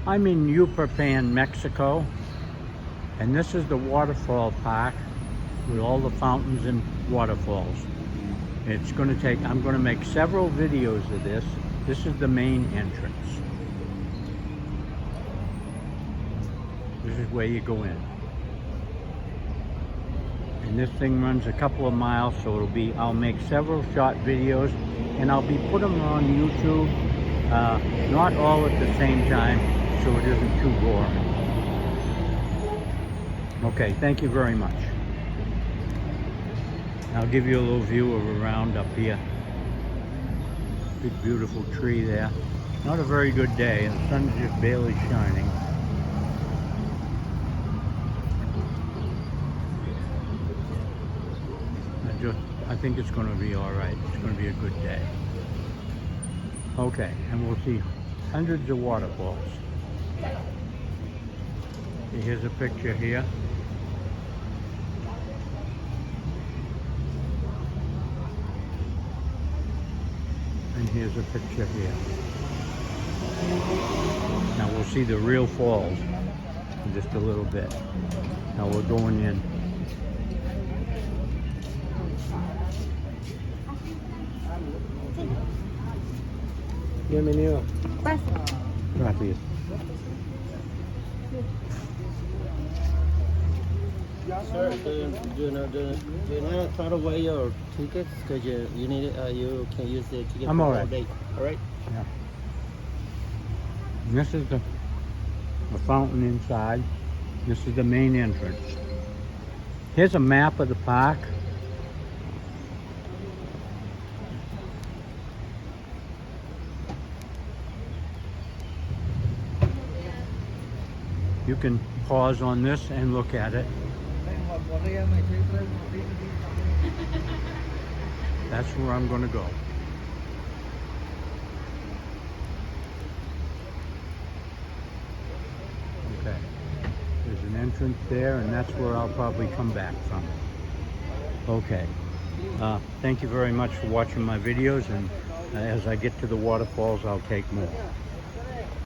I'm in Uruapan, Mexico, and this is the waterfall park with all the fountains and waterfalls. It's going to take, I'm going to make several videos of this. This is the main entrance. This is where you go in. And this thing runs a couple of miles, so it'll be, I'll make several short videos and I'll be putting them on YouTube, not all at the same time, so it isn't too boring. Okay, thank you very much. I'll give you a little view of around up here. Big beautiful tree there. Not a very good day, and the sun's just barely shining. I think it's going to be all right. It's going to be a good day. Okay, and we'll see hundreds of waterfalls. Here's a picture here. And here's a picture here. Now we'll see the real falls in just a little bit. Now we're going in. Bienvenido. Gracias. Sir, do you know throw away your tickets because you need it? You can use the ticket I'm for all all right. day. All right. Yeah. And this is the fountain inside. This is the main entrance. Here's a map of the park. You can pause on this and look at it. That's where I'm going to go. Okay. There's an entrance there, and that's where I'll probably come back from. Okay. Thank you very much for watching my videos, and as I get to the waterfalls, I'll take more.